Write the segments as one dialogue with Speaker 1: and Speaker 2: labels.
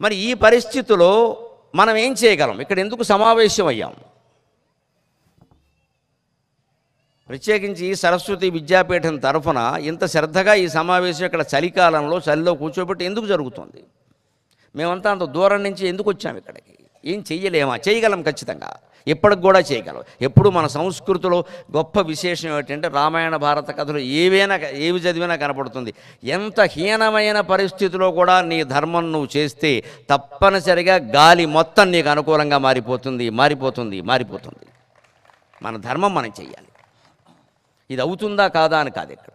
Speaker 1: మరి ఈ పరిస్థితిలో మనం ఏం చేయగలం? ఇక్కడ ఎందుకు సమావేశం అయ్యాం? ప్రత్యేకించి సరస్వతి విద్యాపీఠం తరఫున ఇంత శ్రద్ధగా ఈ సమావేశం ఇక్కడ చలికాలంలో చలిలో కూర్చోబెట్టి ఎందుకు జరుగుతుంది? మేమంతా అంత దూరం నుంచి ఎందుకు వచ్చాము ఇక్కడికి? ఏం చెయ్యలేమా? చేయగలం, ఖచ్చితంగా, ఇప్పటికి కూడా చేయగలం. ఎప్పుడు మన సంస్కృతిలో గొప్ప విశేషం ఏమిటంటే రామాయణ భారత కథలు ఏవి చదివినా కనపడుతుంది. ఎంత హీనమైన పరిస్థితిలో కూడా నీ ధర్మం నువ్వు చేస్తే తప్పనిసరిగా గాలి మొత్తం నీకు అనుకూలంగా మారిపోతుంది. మన ధర్మం మనం చెయ్యాలి. ఇది అవుతుందా కాదా అని కాదు ఇక్కడ.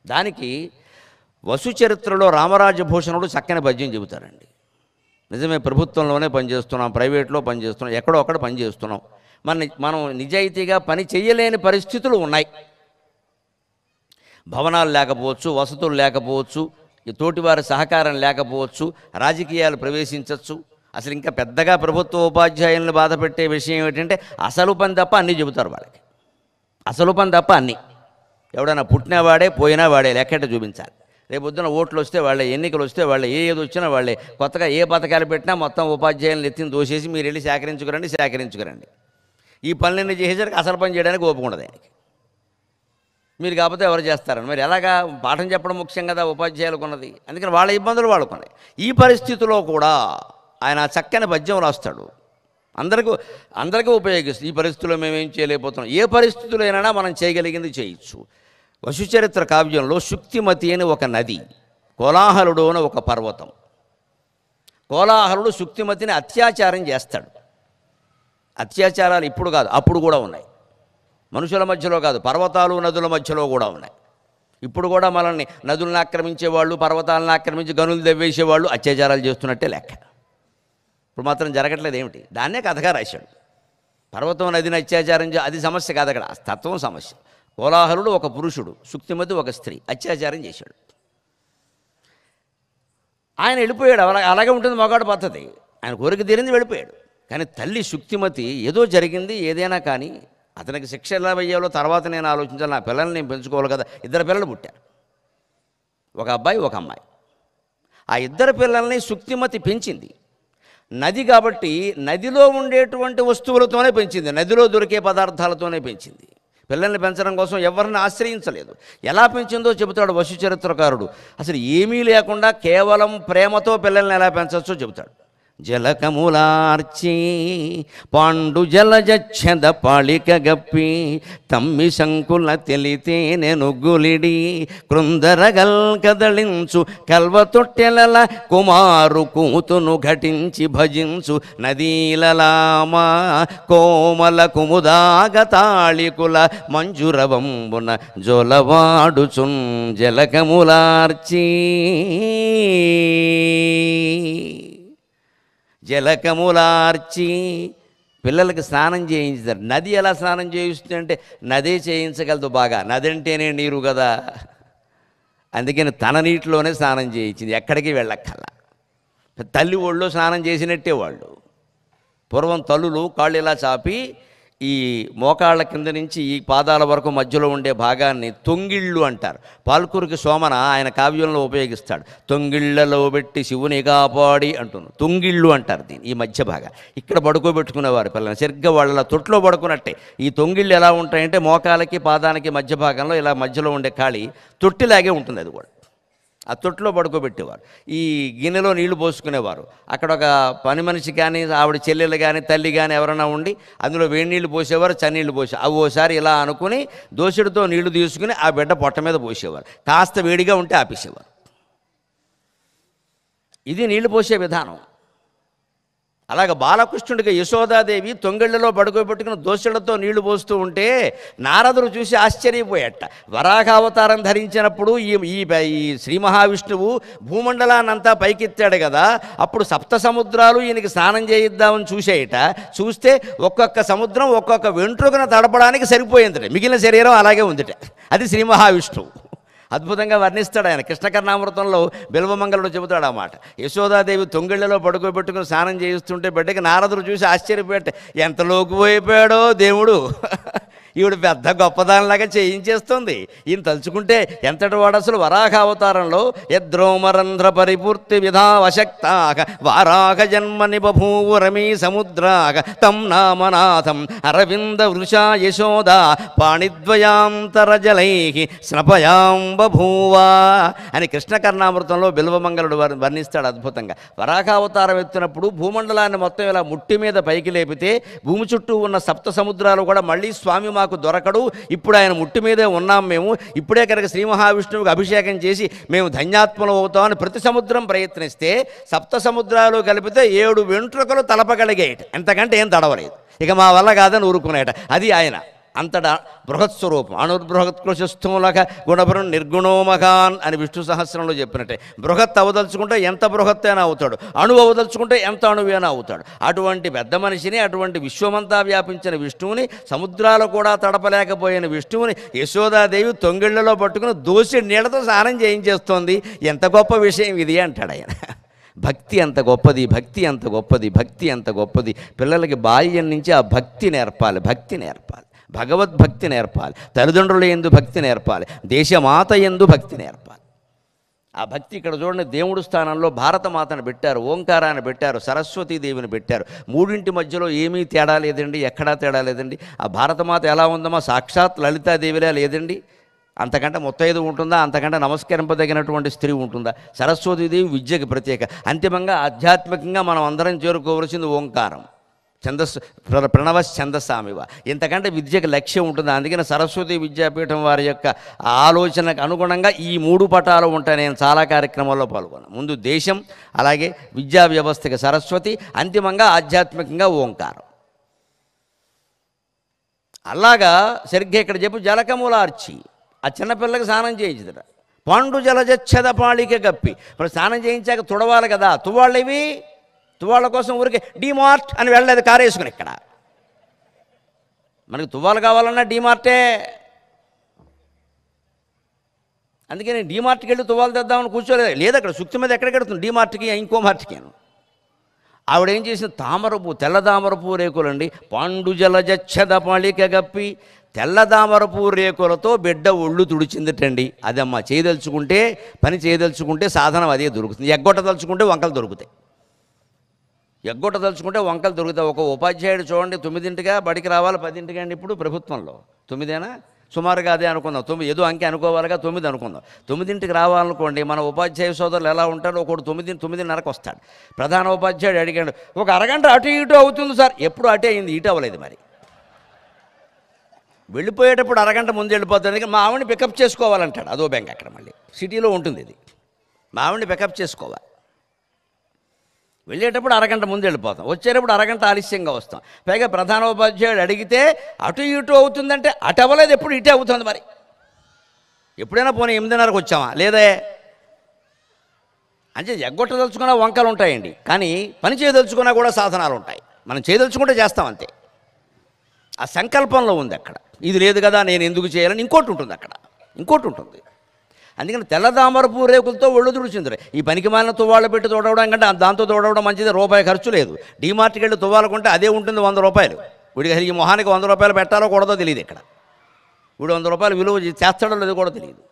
Speaker 1: దానికి వసు చరిత్రలో రామరాజభూషణుడు చక్కని పద్యం చెబుతారండి. నిజమే, ప్రభుత్వంలోనే పనిచేస్తున్నాం, ప్రైవేట్లో పనిచేస్తున్నాం, ఎక్కడో అక్కడ పనిచేస్తున్నాం. మనం నిజాయితీగా పని చేయలేని పరిస్థితులు ఉన్నాయి. భవనాలు లేకపోవచ్చు, వసతులు లేకపోవచ్చు, తోటివారి సహకారం లేకపోవచ్చు, రాజకీయాలు ప్రవేశించవచ్చు. అసలు ఇంకా పెద్దగా ప్రభుత్వ ఉపాధ్యాయులను బాధ పెట్టే విషయం ఏమిటంటే అసలు పని తప్ప అన్నీ చెబుతారు వాళ్ళకి. అసలు పని తప్ప అన్నీ. ఎవడైనా పుట్టినవాడే పోయినా వాడే, లెక్కట చూపించాలి. రేపొద్దున ఓట్లు వస్తే వాళ్ళే, ఎన్నికలు వస్తే వాళ్ళే, ఏది వచ్చినా వాళ్ళే. కొత్తగా ఏ పథకాలు పెట్టినా మొత్తం ఉపాధ్యాయులను ఎత్తిని దోసేసి మీరు వెళ్ళి సేకరించుకురండి. ఈ పనులన్నీ చేసేసరికి అసలు పని చేయడానికి ఓపుకుండదు ఆయనకి. మీరు కాకపోతే ఎవరు చేస్తారని. మరి ఎలాగా? పాఠం చెప్పడం ముఖ్యం కదా ఉపాధ్యాయులకు ఉన్నది. అందుకని వాళ్ళ ఇబ్బందులు వాళ్ళకున్నాయి. ఈ పరిస్థితిలో కూడా ఆయన చక్కని పద్యం రాస్తాడు. అందరికీ ఉపయోగిస్తుంది. ఈ పరిస్థితుల్లో మేమేం చేయలేకపోతున్నాం. ఏ పరిస్థితుల్లో అయినా మనం చేయగలిగింది చేయొచ్చు. వసుచరిత్ర కావ్యంలో శుక్తిమతి అని ఒక నది, కోలాహలుడు అని ఒక పర్వతం. కోలాహలుడు శుక్తిమతిని అత్యాచారం చేస్తాడు. అత్యాచారాలు ఇప్పుడు కాదు, అప్పుడు కూడా ఉన్నాయి. మనుషుల మధ్యలో కాదు, పర్వతాలు నదుల మధ్యలో కూడా ఉన్నాయి. ఇప్పుడు కూడా మనల్ని నదులను ఆక్రమించేవాళ్ళు, పర్వతాలను ఆక్రమించి గనులు దవ్వేసేవాళ్ళు అత్యాచారాలు చేస్తున్నట్టే లెక్క. ఇప్పుడు మాత్రం జరగట్లేదు ఏమిటి? దాన్నే కథగా రాశాడు. పర్వతం నదిని అత్యాచారం అది సమస్య కాదు అక్కడ, తత్వం సమస్య. కోలాహలుడు ఒక పురుషుడు, శుక్తిమతి ఒక స్త్రీ, అత్యాచారం చేశాడు. ఆయన వెళ్ళిపోయాడు. అలాగే ఉంటుంది మగాడు పద్ధతి. ఆయన కోరిక తీరింది, వెళ్ళిపోయాడు. కానీ తల్లి శుక్తిమతి ఏదో జరిగింది, ఏదైనా కానీ అతనికి శిక్ష ఎలా వేయాలో తర్వాత నేను ఆలోచించాలి. నా పిల్లల్ని నేను పెంచుకోవాలి కదా. 2 పిల్లలు పుట్టారు, ఒక అబ్బాయి ఒక అమ్మాయి. ఆ 2 పిల్లల్ని శుక్తిమతి పెంచింది. నది కాబట్టి నదిలో ఉండేటువంటి వస్తువులతోనే పెంచింది, నదిలో దొరికే పదార్థాలతోనే పెంచింది. పిల్లల్ని పెంచడం కోసం ఎవరిని ఆశ్రయించలేదు. ఎలా పెంచిందో చెబుతాడు వసు చరిత్రకారుడు. అసలు ఏమీ లేకుండా కేవలం ప్రేమతో పిల్లల్ని ఎలా పెంచవచ్చో చెబుతాడు. జలకములార్చి పాండు జలజచ్చద పాళిక గప్పి తమ్మి శంకుల తెలితే నెనుగులిడి కృందరగల్ కదలించు కల్వ తొట్టెలల కుమారు కూతును ఘటించి భజించు నదీలలామా కోమల కుముదాగతాళికుల మంజురవంబున జొలవాడుచున్ జలకములార్చి జలకములార్చి పిల్లలకి స్నానం చేయించారు. నది ఎలా స్నానం చేయిస్తుంది అంటే నదే చేయించగలదు బాగా. నది అంటేనే నీరు కదా. అందుకని తన నీటిలోనే స్నానం చేయించింది, ఎక్కడికి వెళ్ళక్కల్లా. తల్లి ఒళ్ళో స్నానం చేసినట్టే వాళ్ళు. పూర్వం తల్లులు కాళ్ళు ఇలా చాపి ఈ మోకాళ్ళ కింద నుంచి ఈ పాదాల వరకు మధ్యలో ఉండే భాగాన్ని తొంగిళ్ళు అంటారు. పాల్కురికి సోమన ఆయన కావ్యంలో ఉపయోగిస్తాడు. తొంగిళ్లలో పెట్టి శివుని కాపాడి అంటున్నాను. తొంగిళ్ళు అంటారు దీన్ని, ఈ మధ్య భాగం. ఇక్కడ పడుకోబెట్టుకునేవారు పిల్లల్ని, సరిగ్గా వాళ్ళ తొట్లో పడుకున్నట్టే. ఈ తొంగిళ్ళు ఎలా ఉంటాయంటే మోకాలకి పాదానికి మధ్య భాగంలో ఇలా మధ్యలో ఉండే ఖాళీ తొట్టిలాగే ఉంటుంది. అది కూడా ఆ తొట్టులో పడుకోబెట్టేవారు. ఈ గిన్నెలో నీళ్లు పోసుకునేవారు. అక్కడ ఒక పని మనిషి కానీ ఆవిడ చెల్లెలు కానీ తల్లి కానీ ఎవరైనా ఉండి అందులో వేడి నీళ్లు పోసేవారు, చన్నీళ్ళు పోసేవారు. అవి ఓసారి ఇలా అనుకుని దోసెడితో నీళ్లు తీసుకుని ఆ బిడ్డ పొట్ట మీద పోసేవారు. కాస్త వేడిగా ఉంటే ఆపేసేవారు. ఇది నీళ్లు పోసే విధానం. అలాగే బాలకృష్ణుడికి యశోదాదేవి తొంగిళ్లలో పడుకోబెట్టుకుని దోసెళ్లతో నీళ్లు పోస్తూ ఉంటే నారదుడు చూసి ఆశ్చర్యపోయాట. వరాహావతారం ధరించినప్పుడు ఈ శ్రీ మహావిష్ణువు భూమండలాన్నంతా పైకెత్తాడు కదా, అప్పుడు 7 సముద్రాలు ఈయనకి స్నానం చేయిద్దామని చూసేయట. చూస్తే ఒక్కొక్క సముద్రం ఒక్కొక్క వెంట్రుకను తడపడానికి సరిపోయిందట, మిగిలిన శరీరం అలాగే ఉందిట. అది శ్రీ మహావిష్ణువు. అద్భుతంగా వర్ణిస్తాడు ఆయన. కృష్ణకర్ణామృతంలో బిల్వమంగళుడు చెబుతాడు అన్నమాట. యశోదాదేవి తొంగిళ్లలో పడుకోబెట్టుకుని స్నానం చేయిస్తుంటే బిడ్డకి నారదుడు చూసి ఆశ్చర్యపోయాట. ఎంత లోకుపోయిపోయాడో దేవుడు, ఈవిడ పెద్ద గొప్పదానిలాగా చేయించేస్తుంది. ఈయన తలుచుకుంటే ఎంతటి వాడు అసలు వరాహ అవతారంలో యద్రోమరంధ్ర పరిపూర్తి విధావశక్తాక వారాహ జన్మని బభూవు రమీ సముద్రాక తం నామనాథం అరవింద వృషా యశోద పాణిద్వయాంతరజలై స్నపయాం బభూవా అని కృష్ణకర్ణామృతంలో బిల్వమంగళుడు వర్ణిస్తాడు అద్భుతంగా. వరాహావతారం ఎత్తినప్పుడు భూమండలాన్ని మొత్తం ఇలా ముట్టి మీద పైకి లేపితే భూమి చుట్టూ ఉన్న సప్త సముద్రాలు కూడా మళ్ళీ స్వామి మాకు దొరకడు, ఇప్పుడు ఆయన ముట్టి మీదే ఉన్నాం మేము, ఇప్పుడే కనుక శ్రీ మహావిష్ణువుకి అభిషేకం చేసి మేము ధన్యాత్మలు అవుతామని ప్రతి సముద్రం ప్రయత్నిస్తే సప్త సముద్రాలు కలిపితే 7 వెంట్రుకలు తలపగలిగేట, ఎంతకంటే ఏం తడవలేదు. ఇక మా వల్ల కాదని ఊరుకునేట. అది ఆయన అంతటా బృహత్స్వరూపం. అణుర్బృహత్కృశస్థూలక గుణభరం నిర్గుణోమగాన్ అని విష్ణు సహస్రంలో చెప్పినట్టే. బృహత్ అవదలుచుకుంటే ఎంత బృహత్తైనా అవుతాడు, అణువు అవదలుచుకుంటే ఎంత అణువైనా అవుతాడు. అటువంటి పెద్ద మనిషిని, అటువంటి విశ్వమంతా వ్యాపించిన విష్ణువుని, సముద్రాలు కూడా తడపలేకపోయిన విష్ణువుని యశోదాదేవి తొంగిళ్లలో పట్టుకుని దోసి నీళ్లతో స్నానం చేయించేస్తోంది. ఎంత గొప్ప విషయం ఇది అంటాడు ఆయన. భక్తి అంత గొప్పది, భక్తి అంత గొప్పది, భక్తి అంత గొప్పది. పిల్లలకి బాల్యం నుంచి ఆ భక్తి నేర్పాలి, భక్తి నేర్పాలి, భగవద్భక్తి నేర్పాలి, తల్లిదండ్రుల యందు భక్తి నేర్పాలి, దేశమాత యందు భక్తి నేర్పాలి. ఆ భక్తి ఇక్కడ చూడండి, దేవుడు స్థానంలో భారతమాతను పెట్టారు, ఓంకారాన్ని పెట్టారు, సరస్వతీదేవిని పెట్టారు. మూడింటి మధ్యలో ఏమీ తేడా లేదండి, ఎక్కడా తేడా లేదండి. ఆ భారతమాత ఎలా ఉందమ్మా, సాక్షాత్ లలితాదేవిలా లేదండి. అంతకంటే ముత్తైదు ఉంటుందా, అంతకంటే నమస్కరింపదగినటువంటి స్త్రీ ఉంటుందా? సరస్వతీదేవి విద్యకి ప్రత్యేక. అంతిమంగా ఆధ్యాత్మికంగా మనం అందరం చేరుకోవలసింది ఓంకారం, ఛందస్సు, ప్రణవశ్చందస్సామివ. ఇంతకంటే విద్యకు లక్ష్యం ఉంటుంది. అందుకని సరస్వతి విద్యాపీఠం వారి యొక్క ఆలోచనకు అనుగుణంగా ఈ 3 పటాలు ఉంటాయి. నేను చాలా కార్యక్రమాల్లో పాల్గొన్నాను. ముందు దేశం, అలాగే విద్యా వ్యవస్థకి సరస్వతి, అంతిమంగా ఆధ్యాత్మికంగా ఓంకారం. అలాగా సరిగ్గా ఇక్కడ చెప్పు, జలకములార్చి ఆ చిన్నపిల్లకి స్నానం చేయించదట. పండు జలజచ్చద పాళిక కప్పి. ఇప్పుడు స్నానం చేయించాక తుడవాలి కదా, తువాళ్ళు ఇవి, తువాళ్ళ కోసం ఊరికే డీమార్ట్ అని వెళ్ళలేదు కారేసుకుని. ఇక్కడ మనకి తువ్వాలు కావాలన్నా డీమార్టే. అందుకని డీమార్ట్కి వెళ్ళి తువ్వాలు తెద్దామని కూర్చోలేదు. లేదు, అక్కడ సుక్తి మీద ఎక్కడికి వెళ్తుంది, డీమార్ట్కి ఇంకో మార్ట్కి. ఆవిడేం చేసిన తామరపు, తెల్ల తామరపు రేకులండి. పండు జలజచ్చద పాళిక గప్పి, తెల్ల తామరపు రేకులతో బిడ్డ ఒళ్ళు తుడిచిందిటండి. అదమ్మా చేయదలుచుకుంటే, పని చేయదలుచుకుంటే సాధనం అదే దొరుకుతుంది. ఎగ్గొట్టదలుచుకుంటే వంకలు దొరుకుతాయి, ఎగ్గొట్టదలుచుకుంటే వంకలు దొరుకుతాయి. ఒక ఉపాధ్యాయుడు చూడండి, 9ంటిగా బడికి రావాలి, 10ంటికి అండి ఇప్పుడు ప్రభుత్వంలో. 9ఏనా సుమారుగా అదే అనుకుందాం, 9 ఏదో అంకె అనుకోవాలిగా, 9 అనుకుందాం. 9ంటికి రావాలనుకోండి, మన ఉపాధ్యాయ సోదరులు ఎలా ఉంటారో, ఒకడు 9:30కు వస్తాడు. ప్రధాన ఉపాధ్యాయుడు అడిగాడు, ఒక అరగంట అటు ఇటు అవుతుంది సార్. ఎప్పుడు అటే అయింది, ఇటు అవ్వలేదు. మరి వెళ్ళిపోయేటప్పుడు అరగంట ముందు వెళ్ళిపోతుంది. మా ఆవిడని పికప్ చేసుకోవాలంటాడు. అదో బ్యాంక్ అక్కడ మళ్ళీ సిటీలో ఉంటుంది ఇది. మా ఆవిడని పికప్ చేసుకోవాలి. వెళ్ళేటప్పుడు అరగంట ముందు వెళ్ళిపోతాం, వచ్చేటప్పుడు అరగంట ఆలస్యంగా వస్తాం. పైగా ప్రధానోపాధ్యాయుడు అడిగితే అటు ఇటు అవుతుందంటే అటు అవ్వలేదు, ఎప్పుడు ఇటే అవుతుంది. మరి ఎప్పుడైనా పోనీ 8:30కు వచ్చామా, లేదే. అంటే ఎగ్గొట్టదలుచుకున్న వంకలు ఉంటాయండి, కానీ పని చేయదలుచుకున్నా కూడా సాధనాలు ఉంటాయి. మనం చేయదలుచుకుంటే చేస్తాం అంతే. ఆ సంకల్పంలో ఉంది అక్కడ. ఇది లేదు కదా, నేను ఎందుకు చేయాలని ఇంకోటి ఉంటుంది అక్కడ, ఇంకోటి ఉంటుంది. అందుకని తెల్లదామరపు రేకులతో ఒళ్ళు తుడిచింది. ఈ పనికి మాలిన తువ్వాళ్ళు పెట్టి తోడవడం కంటే దాంతో తోడవడం మంచిది, రూపాయి ఖర్చు లేదు. డీమార్ట్కి వెళ్ళి తువ్వాలు కొంటే అదే ఉంటుంది 100 రూపాయలు. వీడికి ఈ మొహానికి 100 రూపాయలు పెట్టాలో కూడదో తెలియదు. ఇక్కడ వీడు 100 రూపాయలు విలువ చేస్తాడో లేదో కూడా తెలియదు.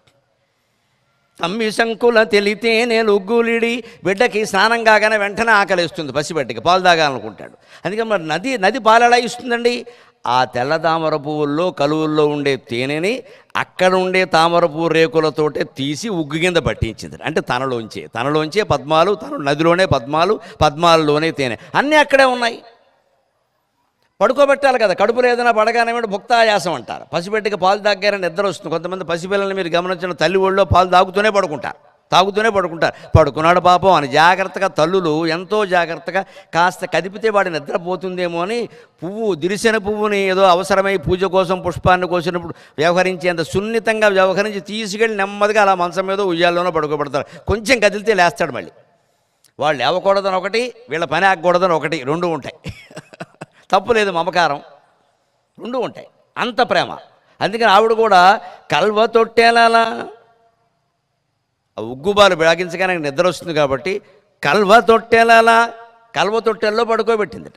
Speaker 1: తమ్మి శంకుల తెలితేనే ఉగ్గులిడి. బిడ్డకి స్నానం కాగానే వెంటనే ఆకలిస్తుంది, పసిబిడ్డకి పాలు తాగాలనుకుంటాడు. అందుకని మరి నది పాలు ఎలా ఇస్తుందండి? ఆ తెల్ల తామర పువ్వుల్లో కలువుల్లో ఉండే తేనెని అక్కడ ఉండే తామర పువ్వు రేకులతోటే తీసి ఉగ్గు కింద పట్టించింది. అంటే తనలోంచే పద్మాలు, తన నదిలోనే పద్మాలు, పద్మాలలోనే తేనె, అన్నీ అక్కడే ఉన్నాయి. పడుకోబెట్టాలి కదా, కడుపులో ఏదైనా పడగానే భుక్తాయాసం అంటారు. పసిబిడ్డకి పాలు తాగారని నిద్ర వస్తుంది. కొంతమంది పసిపిల్లల్ని మీరు గమనించిన, తల్లి ఒళ్ళో పాలు తాగుతూనే పడుకుంటారు. పడుకున్నాడు పాపం అని జాగ్రత్తగా తల్లులు ఎంతో జాగ్రత్తగా కాస్త కదిపితే వాడి నిద్రపోతుందేమో అని దిరిసిన పువ్వుని ఏదో అవసరమై పూజ కోసం పుష్పాన్ని కోసినప్పుడు వ్యవహరించేంత సున్నితంగా వ్యవహరించి తీసుకెళ్ళి నెమ్మదిగా అలా మంచం మీద ఉయ్యాల్లోనో పడుకోబెడతారు. కొంచెం కదిలితే లేస్తాడు మళ్ళీ. వాళ్ళు లేవకూడదని ఒకటి, వీళ్ళ పని ఆగకూడదని ఒకటి, 2 ఉంటాయి. తప్పు లేదు, మమకారం 2 ఉంటాయి, అంత ప్రేమ. అందుకని ఆవిడ కూడా కల్వ తొట్టేలా ఉగ్గుబాలు బిడాగించగానే నిద్ర వస్తుంది కాబట్టి కల్వ తొట్టెలలో పడుకోబెట్టిందట.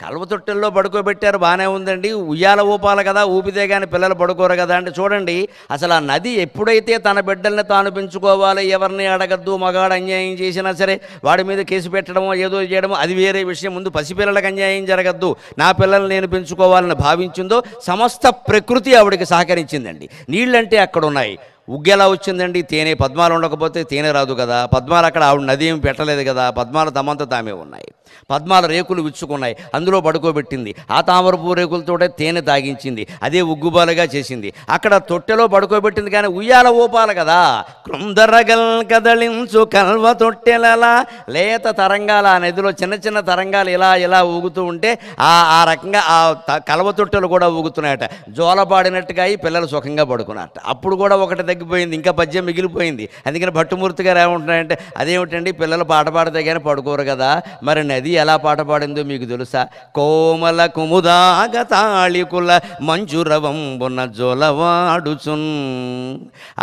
Speaker 1: కల్వతొట్టెల్లో పడుకోబెట్టారు, బాగానే ఉందండి. ఉయ్యాల ఊపాలి కదా, ఊపితే కానీ పిల్లలు పడుకోరు కదా అంటే చూడండి, అసలు ఆ నది ఎప్పుడైతే తన బిడ్డల్ని తాను పెంచుకోవాలి, ఎవరిని అడగద్దు, మగాడు అన్యాయం చేసినా సరే వాడి మీద కేసు పెట్టడమో ఏదో చేయడమో అది వేరే విషయం, ముందు పసిపిల్లలకు అన్యాయం జరగద్దు, నా పిల్లల్ని నేను పెంచుకోవాలని భావించిందో సమస్త ప్రకృతి ఆవిడకి సహకరించిందండి. నీళ్ళంటే అక్కడ ఉన్నాయి. ఉగ్గెలా వచ్చిందండి? తేనె. పద్మాలు ఉండకపోతే తేనె రాదు కదా. పద్మాలు అక్కడ ఆవిడ నది ఏమి పెట్టలేదు కదా, పద్మాలు తమంతా తామే ఉన్నాయి. పద్మాల రేకులు విచ్చుకున్నాయి, అందులో పడుకోబెట్టింది. ఆ తామరపూ రేకులతోటే తేనె తాగించింది, అదే ఉగ్గుబాలుగా చేసింది. అక్కడ తొట్టెలో పడుకోబెట్టింది, కానీ ఉయ్యాల ఊపాలి కదా. కృందరగల్ కదలించు కల్వ తొట్టెలలా, లేత తరంగాల ఆ నదిలో చిన్న చిన్న తరంగాలు ఇలా ఇలా ఊగుతూ ఉంటే ఆ రకంగా ఆ కల్వ తొట్టెలు కూడా ఊగుతున్నాయట. జోలపాడినట్టుగా అయి పిల్లలు సుఖంగా పడుకున్నట్ట. అప్పుడు కూడా ఒకటి తగ్గిపోయింది, ఇంకా పద్యం మిగిలిపోయింది. అందుకని భట్టుమూర్తి గారు ఏమంటున్నారంటే, అదేమిటండి పిల్లలు పాట పాడితే కానీ పడుకోరు కదా, మరి నది ఎలా పాట పాడిందో మీకు తెలుసా? కోమల కుముదాగ తాళికుల మంజురవంబున జోలవాడుచున్.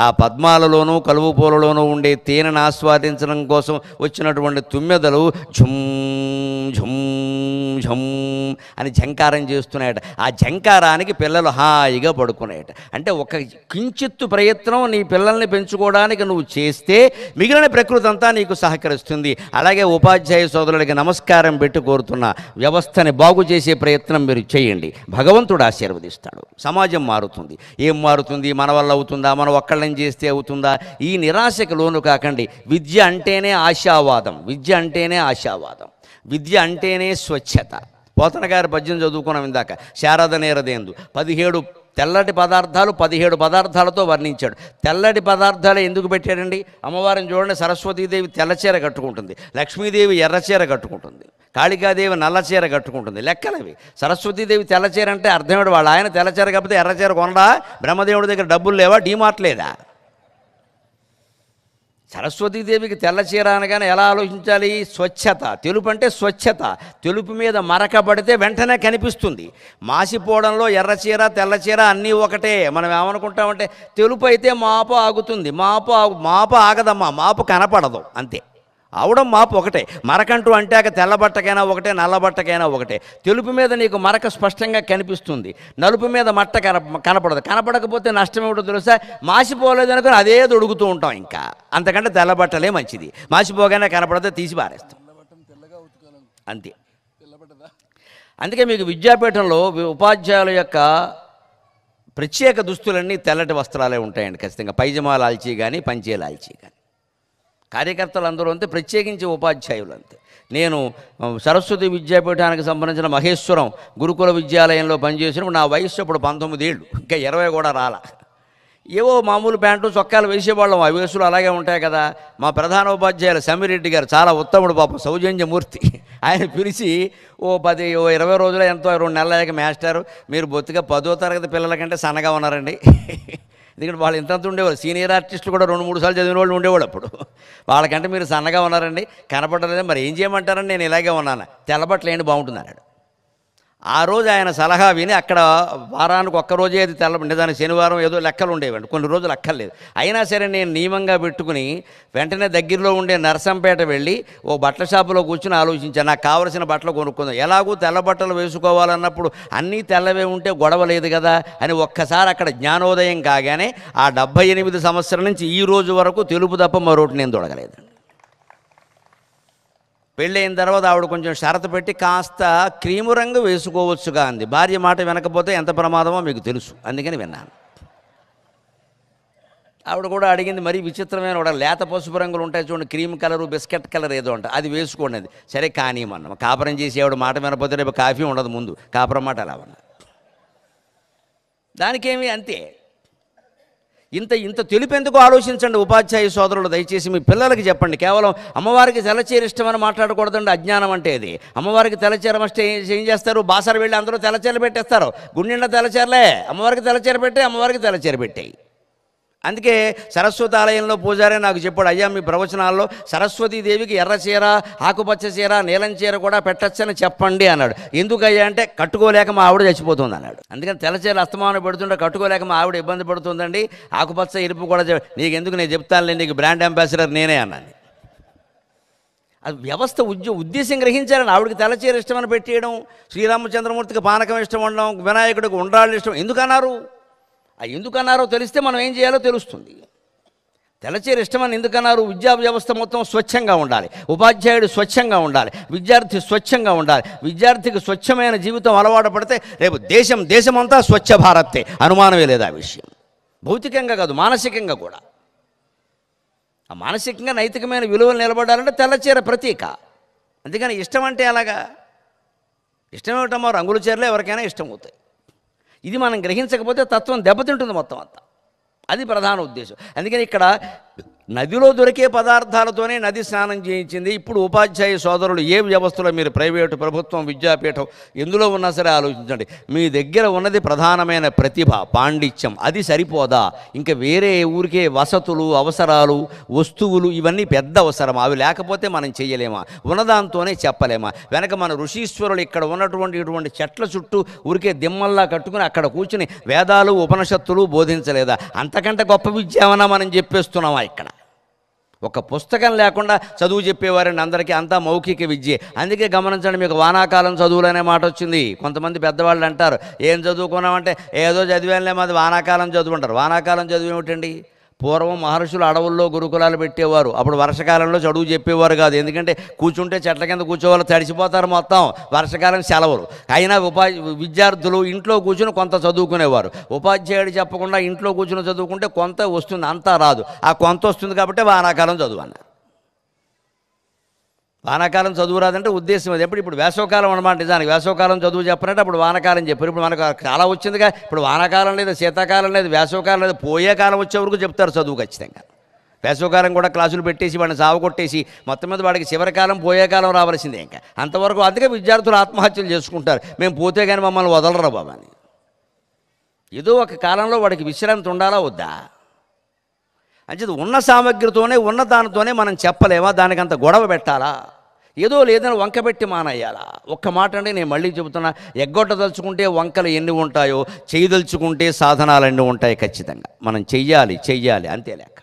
Speaker 1: ఆ పద్మాలలోనూ కలువు పూలలోనూ ఉండే తేనెను ఆస్వాదించడం కోసం వచ్చినటువంటి తుమ్మెదలు ఝుమ్ ఝుమ్ ఝుమ్ అని ఝంకారం చేస్తున్నాయట. ఆ ఝంకారానికి పిల్లలు హాయిగా పడుకున్నాయట. అంటే ఒక కించిత్తు ప్రయత్నం నీ పిల్లల్ని పెంచుకోవడానికి నువ్వు చేస్తే మిగిలిన ప్రకృతి అంతా నీకు సహకరిస్తుంది. అలాగే ఉపాధ్యాయ సోదరులకి నమస్కారం పెట్టి కోరుతున్నా, వ్యవస్థని బాగు చేసే ప్రయత్నం మీరు చేయండి, భగవంతుడు ఆశీర్వదిస్తాడు, సమాజం మారుతుంది. ఏం మారుతుంది? మన వల్ల అవుతుందా, మనం ఒక్కళ్ళని చేస్తే అవుతుందా? ఈ నిరాశకు లోను కాకండి. విద్య అంటేనే ఆశావాదం, విద్య అంటేనే ఆశావాదం, విద్య అంటేనే స్వచ్ఛత. పోతన గారి పద్యం చదువుకున్నాం ఇందాక, శారద నేరదేందు. 17 తెల్లటి పదార్థాలు 17 పదార్థాలతో వర్ణించాడు. తెల్లటి పదార్థాలు ఎందుకు పెట్టాడండి? అమ్మవారిని చూడండి, సరస్వతీదేవి తెల్లచీర కట్టుకుంటుంది, లక్ష్మీదేవి ఎర్రచీర కట్టుకుంటుంది, కాళికాదేవి నల్లచీర కట్టుకుంటుంది. లెక్కలవి. సరస్వతీదేవి తెల్లచీర అంటే అర్థమేడు, వాళ్ళు ఆయన తెల్లచీర కాకపోతే ఎర్రచీర కొనడా? బ్రహ్మదేవుడి దగ్గర డబ్బులు లేవా? డీమార్ట్ లేదా? సరస్వతీదేవికి తెల్లచీర అనగానే ఎలా ఆలోచించాలి? స్వచ్ఛత. తెలుపు అంటే స్వచ్ఛత. తెలుపు మీద మరక పడితే వెంటనే కనిపిస్తుంది. మాసిపోవడంలో ఎర్రచీర తెల్లచీర అన్నీ ఒకటే. మనం ఏమనుకుంటామంటే తెలుపు అయితే మాపు ఆగుతుంది, మాపు ఆగదమ్మా, మాపు కనపడదు, అంతే. ఆవడం మాపు ఒకటే. మరకంటూ అంటాక తెల్లబట్టకైనా ఒకటే, నల్లబట్టకైనా ఒకటే. తెలుపు మీద నీకు మరక స్పష్టంగా కనిపిస్తుంది, నలుపు మీద మట్ట కనపడదు. కనపడకపోతే నష్టం ఏమిటో తెలుసా? మాసిపోలేదు అనుకుని అదే దొడుగుతూ ఉంటాం. ఇంకా అంతకంటే తెల్లబట్టలే మంచిది. మాసిపోగానే కనపడితే తీసి పారేస్తాం, అంతే. అందుకే మీకు విద్యాపీఠంలో ఉపాధ్యాయుల యొక్క ప్రత్యేక దుస్తులన్నీ తెల్లటి వస్త్రాలే ఉంటాయండి ఖచ్చితంగా. పైజమా లాల్చీ కానీ పంచే లాల్చీ కానీ. కార్యకర్తలు అందరూ అంతే, ప్రత్యేకించి ఉపాధ్యాయులు అంతే. నేను సరస్వతి విద్యాపీఠానికి సంబంధించిన మహేశ్వరం గురుకుల విద్యాలయంలో పనిచేసినప్పుడు నా వయస్సు అప్పుడు 19 ఏళ్ళు, ఇంకా 20 కూడా రాలా. ఏవో మామూలు ప్యాంటు చొక్కాలు వేసేవాళ్ళం, ఆ వయసులో అలాగే ఉంటాయి కదా. మా ప్రధాన ఉపాధ్యాయులు సమ్మిరెడ్డి గారు చాలా ఉత్తముడు పాపం, సౌజన్యమూర్తి. ఆయన పిలిచి ఓ 20 రోజులు ఎంతో 2 నెలల అయ్యాక, మాస్టారు మీరు బొత్తిగా 10వ తరగతి పిల్లల కంటే సన్నగా ఉన్నారండి. ఎందుకంటే వాళ్ళు ఇంతంత ఉండేవాళ్ళు, సీనియర్ ఆర్టిస్టులు కూడా 2-3 సార్లు చదివిన వాళ్ళు ఉండేవాళ్ళు అప్పుడు. వాళ్ళకంటే మీరు సన్నగా ఉన్నారండి, కనపడలేదు, మరి ఏం చేయమంటారని నేను ఇలాగే ఉన్నాను, తెల్లబట్టలు ఏంటి బాగుంటుంది అన్నాడు. ఆ రోజు ఆయన సలహా విని అక్కడ వారానికి ఒక్కరోజే అది నిజానికి శనివారం ఏదో లెక్కలు ఉండేవండి, కొన్ని రోజులు అక్కర్లేదు. అయినా సరే నేను నియమంగా పెట్టుకుని వెంటనే దగ్గరలో ఉండే నర్సంపేట వెళ్ళి ఓ బట్టల షాపులో కూర్చుని ఆలోచించాను, నాకు కావలసిన బట్టలు కొనుక్కుందాం. ఎలాగూ తెల్ల బట్టలు వేసుకోవాలన్నప్పుడు అన్నీ తెల్లవే ఉంటే గొడవ లేదు కదా అని ఒక్కసారి అక్కడ జ్ఞానోదయం కాగానే ఆ 78 సంవత్సరాల నుంచి ఈ రోజు వరకు తెలుపు తప్ప మరొకటి నేను తొడగలేదు. పెళ్ళైన తర్వాత ఆవిడ కొంచెం షరతు పెట్టి కాస్త క్రీము రంగు వేసుకోవచ్చుగా అంది. భార్య మాట వినకపోతే ఎంత ప్రమాదమో మీకు తెలుసు, అందుకని విన్నాను. ఆవిడ కూడా అడిగింది, మరీ విచిత్రమైన కూడా లేత పసుపు రంగులు ఉంటాయి చూడండి, క్రీమ్ కలరు బిస్కెట్ కలర్ ఏదో ఉంటాయి, అది వేసుకోండి. సరే కానీ అన్నాం. కాపురం చేసి ఆవిడ మాట వినకపోతే రేపు కాఫీ ఉండదు, ముందు కాపురం మాట అలా ఉన్నా దానికేమి అంతే. ఇంత తెలుపెందుకు ఆలోచించండి ఉపాధ్యాయ సోదరులు, దయచేసి మీ పిల్లలకి చెప్పండి. కేవలం అమ్మవారికి తెల్లచీర ఇష్టమని మాట్లాడకూడదండి, అజ్ఞానం అంటే ఇది. అమ్మవారికి తెల్లచీర వస్తే ఏం చేస్తారు? బాసర వెళ్ళి అందరూ తెల్లచీరలు పెట్టేస్తారు, గుండెండా తెల్లచీరలే. అమ్మవారికి తెల్లచీర పెట్టే, అమ్మవారికి తెల్లచీర పెట్టాయి. అందుకే సరస్వతి ఆలయంలో పూజారే నాకు చెప్పాడు, అయ్యా మీ ప్రవచనాల్లో సరస్వతీదేవికి ఎర్ర చీర, ఆకుపచ్చ చీర, నీలం చీర కూడా పెట్టచ్చని చెప్పండి అన్నాడు. ఎందుకయ్యా అంటే కట్టుకోలేక మా ఆవిడ చచ్చిపోతుంది అన్నాడు. అందుకని తెల్లచీర అస్తమానం పెడుతుంటే కట్టుకోలేక మా ఆవిడ ఇబ్బంది పడుతుందండి, ఆకుపచ్చ ఎరుపు కూడా నీకు ఎందుకు, నేను చెప్తానులే, నీకు బ్రాండ్ అంబాసిడర్ నేనే అన్నాను. అది వ్యవస్థ ఉద్దేశం గ్రహించాలని. ఆవిడకి తెల్లచీర ఇష్టమని పెట్టేయడం, శ్రీరామచంద్రమూర్తికి పానకం ఇష్టం ఉండడం, వినాయకుడికి ఉండ్రాళ్ళు ఇష్టం ఎందుకన్నారు? ఎందుకన్నారో తెలిస్తే మనం ఏం చేయాలో తెలుస్తుంది. తెల్లచీర ఇష్టమని ఎందుకన్నారు? విద్యా వ్యవస్థ మొత్తం స్వచ్ఛంగా ఉండాలి, ఉపాధ్యాయుడు స్వచ్ఛంగా ఉండాలి, విద్యార్థి స్వచ్ఛంగా ఉండాలి. విద్యార్థికి స్వచ్ఛమైన జీవితం అలవాటు పడితే రేపు దేశమంతా స్వచ్ఛ భారతే, అనుమానమే లేదు ఆ విషయం. భౌతికంగా కాదు, మానసికంగా కూడా. ఆ మానసికంగా నైతికమైన విలువలు నిలబడాలంటే తెల్లచీర ప్రతీక. అందుకని ఇష్టం అంటే అలాగా ఇష్టం ఏమిటమ్మా? రంగుల చీరలు ఎవరికైనా ఇష్టం అవుతాయి. ఇది మనం గ్రహించకపోతే తత్వం దెబ్బతింటుంది మొత్తం అంతా. అది ప్రధాన ఉద్దేశం. అందుకని ఇక్కడ నదిలో దొరికే పదార్థాలతోనే నది స్నానం చేయించింది. ఇప్పుడు ఉపాధ్యాయ సోదరులు ఏ వ్యవస్థలో మీరు ప్రైవేటు, ప్రభుత్వం, విద్యాపీఠం ఎందులో ఉన్నా సరే ఆలోచించండి. మీ దగ్గర ఉన్నది ప్రధానమైన ప్రతిభ, పాండిత్యం. అది సరిపోదా? ఇంకా వేరే ఊరికే వసతులు, అవసరాలు, వస్తువులు ఇవన్నీ పెద్ద అవసరం. అవి లేకపోతే మనం చేయలేమా? ఉన్నదాంతోనే చెప్పలేమా? వెనక మన ఋషీశ్వరులు ఇక్కడ ఉన్నటువంటి ఇటువంటి చెట్ల చుట్టూ ఊరికే దిమ్మల్లా కట్టుకుని అక్కడ కూర్చుని వేదాలు, ఉపనిషత్తులు బోధించలేదా? అంతకంటే గొప్ప విద్య ఏమన్నా మనం చెప్పేస్తున్నామా? ఇక్కడ ఒక పుస్తకం లేకుండా చదువు చెప్పేవారండి అందరికీ. అంతా మౌఖిక విద్యే. అందుకే గమనించండి, మీకు వానాకాలం చదువులు అనే మాట వచ్చింది. కొంతమంది పెద్దవాళ్ళు అంటారు, ఏం చదువుకున్నామంటే ఏదో చదివానులే, మాది వానాకాలం చదువు అంటారు. వానాకాలం చదువు ఏమిటండి? పూర్వం మహర్షులు అడవుల్లో గురుకులాలు పెట్టేవారు. అప్పుడు వర్షకాలంలో చదువు చెప్పేవారు కాదు. ఎందుకంటే కూర్చుంటే చెట్ల కింద కూర్చోవాళ్ళు, తడిసిపోతారు మొత్తం. వర్షకాలం సెలవులు. అయినా విద్యార్థులు ఇంట్లో కూర్చుని కొంత చదువుకునేవారు. ఉపాధ్యాయుడు చెప్పకుండా ఇంట్లో కూర్చుని చదువుకుంటే కొంత వస్తుంది, అంతా రాదు. ఆ కొంత వస్తుంది కాబట్టి వానాకాలం చదువు అన్నారు. వానాకాలం చదువు రాదంటే ఉద్దేశం అది. ఇప్పుడు వేసవకాలం అనమాట. నిజానికి వేసవకాలం చదువు చెప్పనంటే అప్పుడు వానాకాలం చెప్పారు. ఇప్పుడు మనకు చాలా వచ్చిందిగా. ఇప్పుడు వానాకాలం లేదు, శీతాకాలం లేదు, వేసవకాలం లేదు, పోయే కాలం వచ్చే వరకు చెప్తారు చదువు ఖచ్చితంగా. వేసవకాలం కూడా క్లాసులు పెట్టేసి వాడిని సావగొట్టేసి మొత్తం మీద వాడికి చివరి కాలం, పోయే కాలం రావాల్సిందే. ఇంకా అంతవరకు అందుకే విద్యార్థులు ఆత్మహత్యలు చేసుకుంటారు. మేము పోతే కానీ మమ్మల్ని వదలరా బాబా అని. ఏదో ఒక కాలంలో వాడికి విశ్రాంతి ఉండాలా వద్దా? అంచేది ఉన్న సామగ్రితోనే, ఉన్న దానితోనే మనం చెప్పలేమా? దానికంత గొడవ పెట్టాలా? ఏదో లేదని వంకబెట్టి మానేయాలా? ఒక్క మాట అండి, నేను మళ్ళీ చెబుతున్నా, ఎగ్గొట్టదలుచుకుంటే వంకలు ఎన్ని ఉంటాయో, చేయదలుచుకుంటే సాధనాలు ఎన్ని ఉంటాయి. ఖచ్చితంగా మనం చెయ్యాలి అంతే లెక్క.